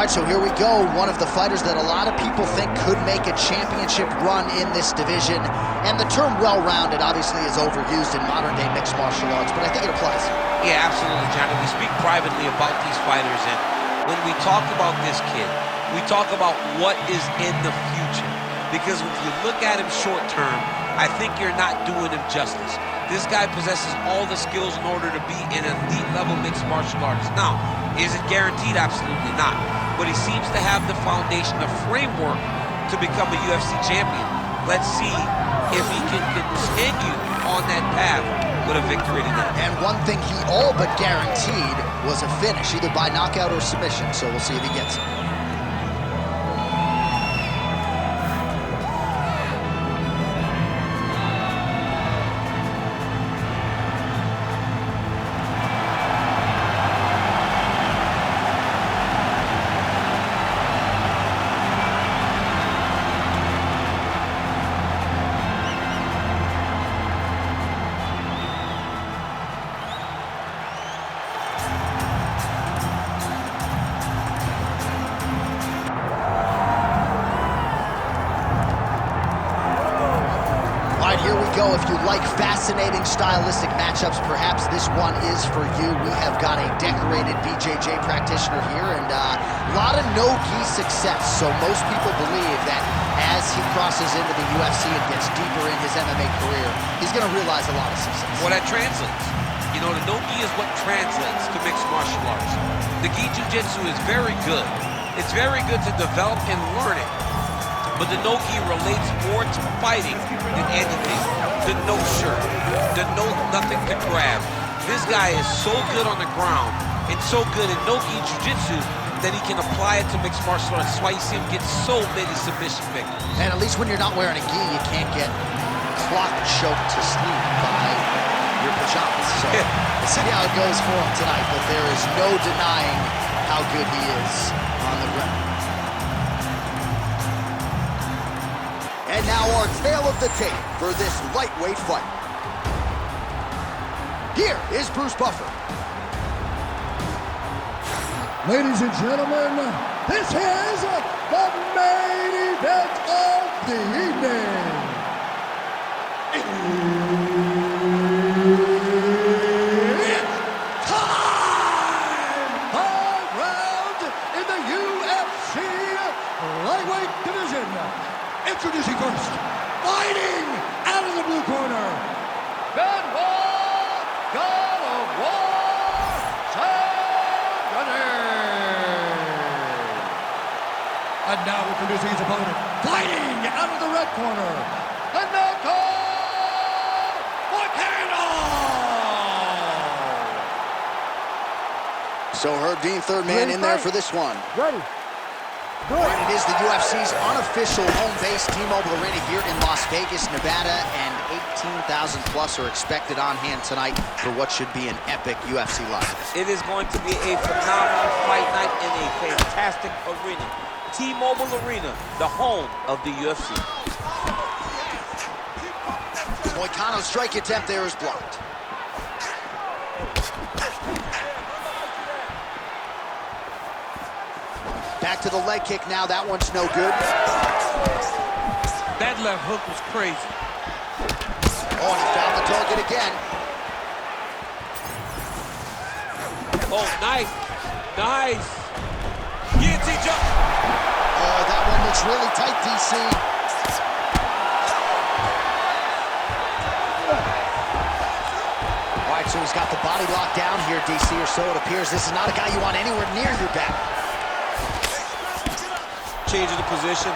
All right, so here we go. One of the fighters that a lot of people think could make a championship run in this division. And the term well-rounded obviously is overused in modern-day mixed martial arts, but I think it applies. Yeah, absolutely, Johnny. We speak privately about these fighters, and when we talk about this kid, we talk about what is in the future. Because if you look at him short-term, I think you're not doing him justice. This guy possesses all the skills in order to be an elite-level mixed martial artist. Now, is it guaranteed? Absolutely not. But he seems to have the foundation, the framework to become a UFC champion. Let's see if he can continue on that path with a victory tonight. And one thing he all but guaranteed was a finish, either by knockout or submission, so we'll see if he gets it. Here we go. If you like fascinating stylistic matchups, perhaps this one is for you. We have got a decorated BJJ practitioner here and a lot of no-gi success. So most people believe that as he crosses into the UFC and gets deeper in his MMA career, he's going to realize a lot of success. Well, that translates. You know, the no-gi is what translates to mixed martial arts. The gi jiu-jitsu is very good. It's very good to develop and learn it. But the no-gi relates more to fighting than anything. The no-shirt, the nothing to grab. This guy is so good on the ground and so good in no-gi jiu-jitsu that he can apply it to mixed martial arts. That's why you see him get so many submission victories. And at least when you're not wearing a gi, you can't get clock choked to sleep by your pajamas. So we'll see how it goes for him tonight, but there is no denying how good he is on the ground. And now our tale of the tape for this lightweight fight. Here is Bruce Buffer. Ladies and gentlemen, this is the main event of the evening. It's time! 5 rounds in the UFC lightweight division. Introducing first, fighting out of the blue corner, Bendit, God of War, Saint Denis. And now introducing his opponent, fighting out of the red corner, Renato Moicano. So Herb Dean, third man in there for this one. Ready. And it is the UFC's unofficial home base, T-Mobile Arena here in Las Vegas, Nevada, and 18,000 plus are expected on hand tonight for what should be an epic UFC live. It is going to be a phenomenal fight night in a fantastic arena. T-Mobile Arena, the home of the UFC. Moicano's strike attempt there is blocked. Back to the leg kick now. That one's no good. That left hook was crazy. Oh, and he found the target again. Oh, nice. Nice. Guillotine jump. Oh, that one looks really tight, DC. All right, so he's got the body locked down here, DC, or so it appears. This is not a guy you want anywhere near your back. Changing the position.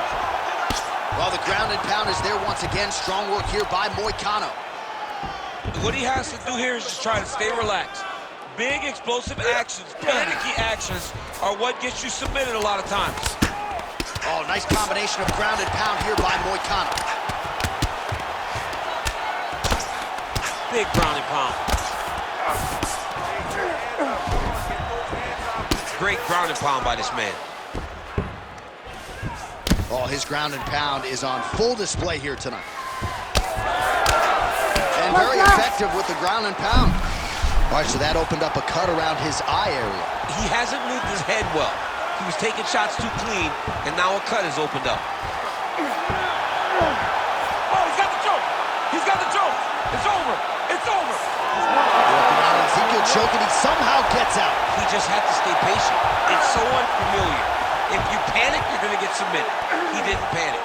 Well, the ground and pound is there once again. Strong work here by Moicano. What he has to do here is just try to stay relaxed. Big explosive actions, panicky actions are what gets you submitted a lot of times. Oh, nice combination of ground and pound here by Moicano. Big ground and pound. Great ground and pound by this man. Oh, his ground and pound is on full display here tonight. And very effective with the ground and pound. All right, so that opened up a cut around his eye area. He hasn't moved his head well. He was taking shots too clean, and now a cut has opened up. Oh, he's got the choke! He's got the choke! It's over! It's over! Working on Ezekiel choke, and he somehow gets out. He just had to stay patient. It's so unfamiliar. If you panic, you're going to get submitted. He didn't panic.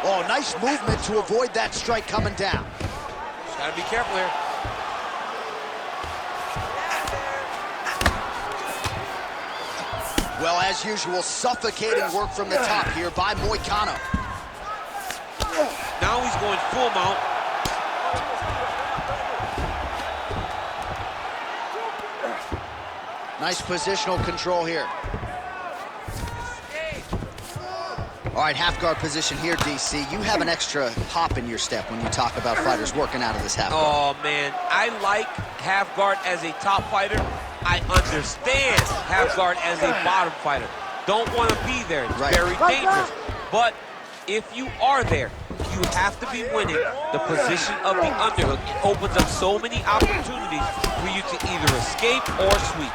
Oh, nice movement to avoid that strike coming down. Just got to be careful here. Well, as usual, suffocating work from the top here by Moicano. Now he's going full mount. Nice positional control here. All right, half guard position here, DC. You have an extra hop in your step when you talk about fighters working out of this half guard. Oh, man, I like half guard as a top fighter. I understand half guard as a bottom fighter. Don't want to be there. It's very dangerous. But if you are there, you have to be winning the position of the underhook. It opens up so many opportunities for you to either escape or sweep.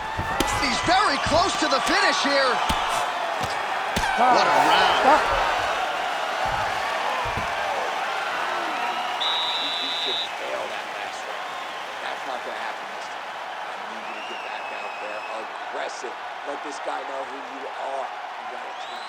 He's very close to the finish here. What a round. You should fail that last round. That's not going to happen this time. I need you to get back out there, aggressive. Let this guy know who you are. You got to change.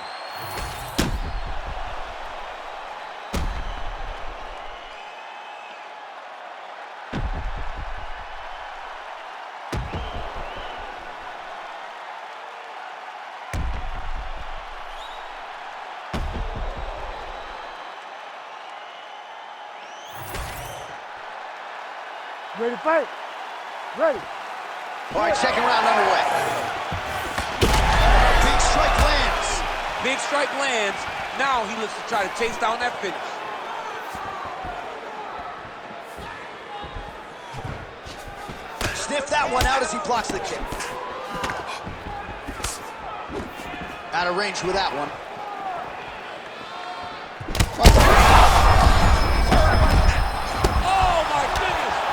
Ready to fight? Ready. All right, second round underway. Big strike lands. Big strike lands. Now he looks to try to chase down that finish. Sniff that one out as he blocks the kick. Out of range with that one. Oh, my goodness.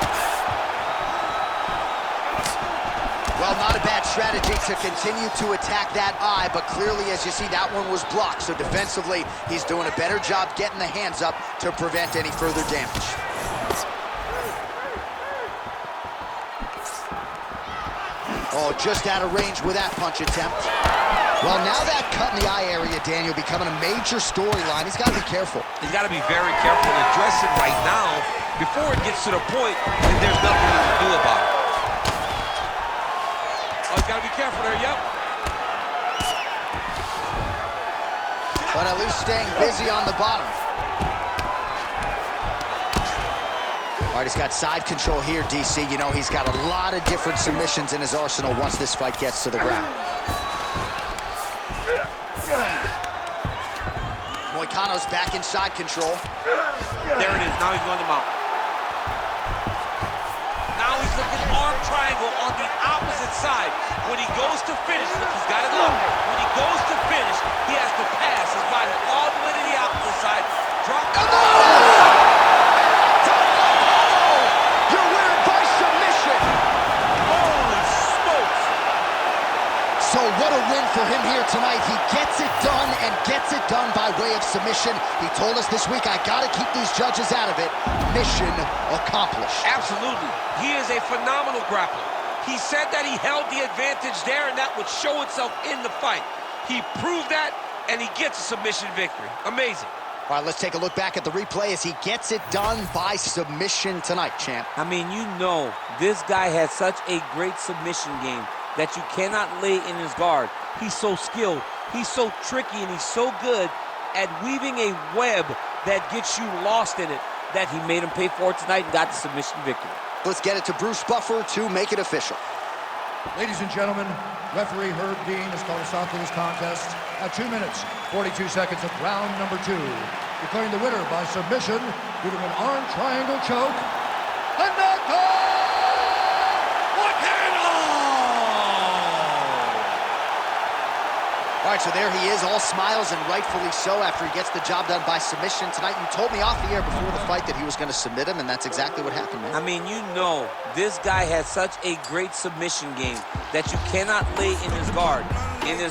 Well, not a bad strategy to continue to attack that eye, but clearly, as you see, that one was blocked. So defensively, he's doing a better job getting the hands up to prevent any further damage. Oh, just out of range with that punch attempt. Well, now that cut in the eye area, Daniel, becoming a major storyline. He's got to be careful. He's got to be very careful and address it right now before it gets to the point that there's nothing he can do about it. Oh, he's got to be careful there, yep. But at least staying busy on the bottom. All right, he's got side control here, DC. You know, he's got a lot of different submissions in his arsenal once this fight gets to the ground. Moicano's back in side control. There it is. Now he's going to mount. Now he's looking arm triangle on the opposite side. When he goes to finish, look, he's got it up. When he goes to finish, he has to pass his body all the way to the opposite side. Drop. You're winning by submission. Holy smokes. So what a win for him here tonight. He gets it done and gets it done by way of submission. He told us this week, I got to keep these judges out of it. Mission accomplished. Absolutely. He is a phenomenal grappler. He said that he held the advantage there and that would show itself in the fight. He proved that and he gets a submission victory. Amazing. All right, let's take a look back at the replay as he gets it done by submission tonight, champ. I mean, you know, this guy has such a great submission game that you cannot lay in his guard. He's so skilled, he's so tricky, and he's so good at weaving a web that gets you lost in it that he made him pay for it tonight and got the submission victory. Let's get it to Bruce Buffer to make it official. Ladies and gentlemen, referee Herb Dean has called a stop to this contest at 2 minutes, 42 seconds of round number 2. Declaring the winner by submission due to an arm triangle choke, Renato Moicano! All right, so there he is, all smiles, and rightfully so after he gets the job done by submission tonight. You told me off the air before the fight that he was going to submit him, and that's exactly what happened, man. I mean, you know, this guy has such a great submission game that you cannot lay in his guard.